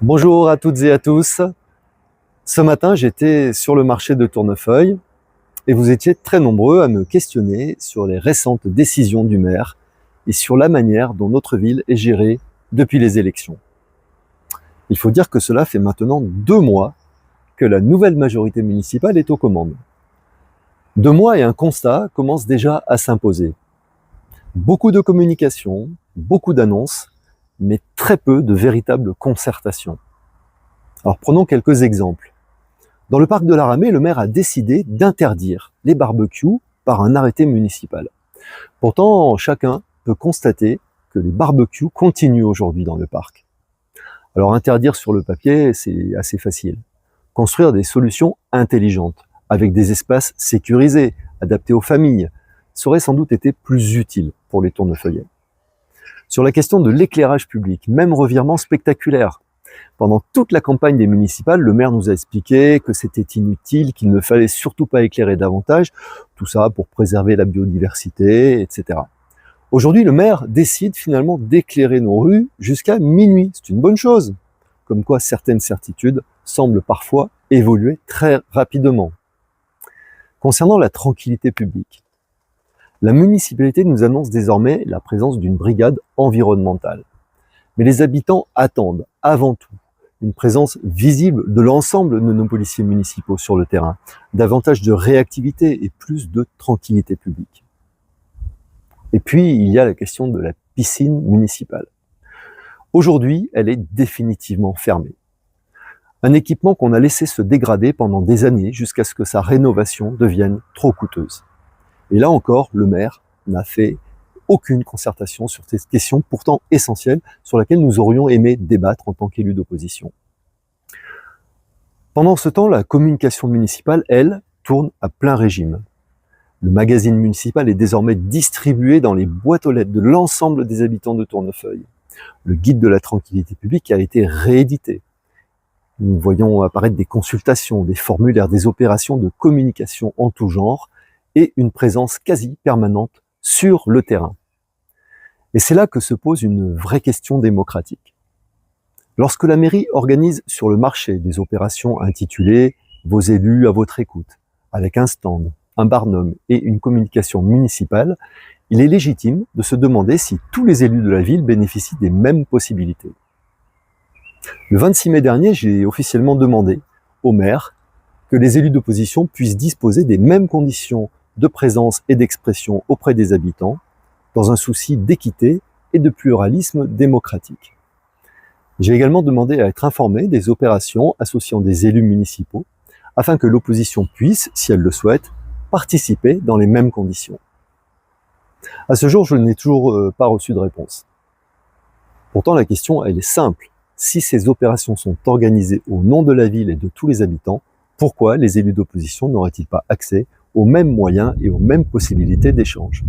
Bonjour à toutes et à tous. Ce matin, j'étais sur le marché de Tournefeuille et vous étiez très nombreux à me questionner sur les récentes décisions du maire et sur la manière dont notre ville est gérée depuis les élections. Il faut dire que cela fait maintenant 2 mois que la nouvelle majorité municipale est aux commandes. 2 mois et un constat commence déjà à s'imposer. Beaucoup de communication, beaucoup d'annonces, mais très peu de véritable concertation. Alors prenons quelques exemples. Dans le parc de la Ramée, le maire a décidé d'interdire les barbecues par un arrêté municipal. Pourtant, chacun peut constater que les barbecues continuent aujourd'hui dans le parc. Alors interdire sur le papier, c'est assez facile. Construire des solutions intelligentes, avec des espaces sécurisés, adaptés aux familles, ça aurait sans doute été plus utile pour les tournefeuillets. Sur la question de l'éclairage public, même revirement spectaculaire. Pendant toute la campagne des municipales, le maire nous a expliqué que c'était inutile, qu'il ne fallait surtout pas éclairer davantage, tout ça pour préserver la biodiversité, etc. Aujourd'hui, le maire décide finalement d'éclairer nos rues jusqu'à minuit. C'est une bonne chose. Comme quoi certaines certitudes semblent parfois évoluer très rapidement. Concernant la tranquillité publique, la municipalité nous annonce désormais la présence d'une brigade environnementale. Mais les habitants attendent avant tout une présence visible de l'ensemble de nos policiers municipaux sur le terrain, davantage de réactivité et plus de tranquillité publique. Et puis, il y a la question de la piscine municipale. Aujourd'hui, elle est définitivement fermée. Un équipement qu'on a laissé se dégrader pendant des années jusqu'à ce que sa rénovation devienne trop coûteuse. Et là encore, le maire n'a fait aucune concertation sur cette question pourtant essentielle sur laquelle nous aurions aimé débattre en tant qu'élus d'opposition. Pendant ce temps, la communication municipale, elle, tourne à plein régime. Le magazine municipal est désormais distribué dans les boîtes aux lettres de l'ensemble des habitants de Tournefeuille. Le guide de la tranquillité publique a été réédité. Nous voyons apparaître des consultations, des formulaires, des opérations de communication en tout genre et une présence quasi permanente sur le terrain. Et c'est là que se pose une vraie question démocratique. Lorsque la mairie organise sur le marché des opérations intitulées « Vos élus à votre écoute », avec un stand, un barnum et une communication municipale, il est légitime de se demander si tous les élus de la ville bénéficient des mêmes possibilités. Le 26 mai dernier, j'ai officiellement demandé au maire que les élus d'opposition puissent disposer des mêmes conditions de présence et d'expression auprès des habitants, dans un souci d'équité et de pluralisme démocratique. J'ai également demandé à être informé des opérations associant des élus municipaux, afin que l'opposition puisse, si elle le souhaite, participer dans les mêmes conditions. À ce jour, je n'ai toujours pas reçu de réponse. Pourtant, la question, elle est simple. Si ces opérations sont organisées au nom de la ville et de tous les habitants, pourquoi les élus d'opposition n'auraient-ils pas accès aux mêmes moyens et aux mêmes possibilités d'échange ?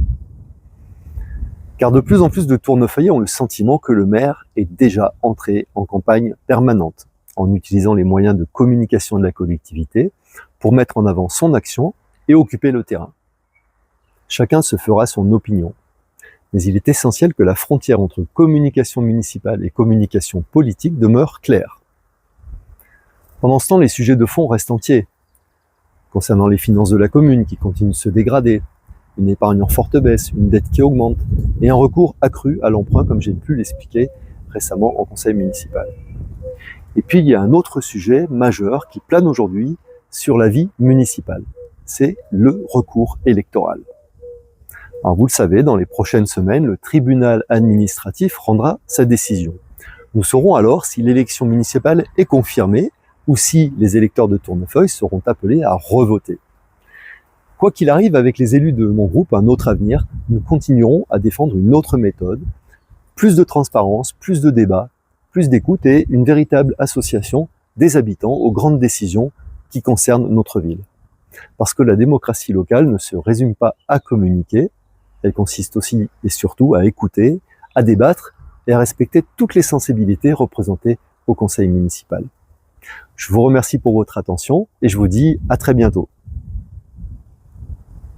Car de plus en plus de tournefeuillets ont le sentiment que le maire est déjà entré en campagne permanente, en utilisant les moyens de communication de la collectivité pour mettre en avant son action et occuper le terrain. Chacun se fera son opinion, mais il est essentiel que la frontière entre communication municipale et communication politique demeure claire. Pendant ce temps, les sujets de fond restent entiers, concernant les finances de la commune qui continuent de se dégrader, une épargne en forte baisse, une dette qui augmente, et un recours accru à l'emprunt, comme j'ai pu l'expliquer récemment en conseil municipal. Et puis, il y a un autre sujet majeur qui plane aujourd'hui sur la vie municipale. C'est le recours électoral. Alors, vous le savez, dans les prochaines semaines, le tribunal administratif rendra sa décision. Nous saurons alors si l'élection municipale est confirmée ou si les électeurs de Tournefeuille seront appelés à revoter. Quoi qu'il arrive avec les élus de mon groupe, Un Autre Avenir, nous continuerons à défendre une autre méthode, plus de transparence, plus de débat, plus d'écoute et une véritable association des habitants aux grandes décisions qui concernent notre ville. Parce que la démocratie locale ne se résume pas à communiquer, elle consiste aussi et surtout à écouter, à débattre et à respecter toutes les sensibilités représentées au conseil municipal. Je vous remercie pour votre attention et je vous dis à très bientôt.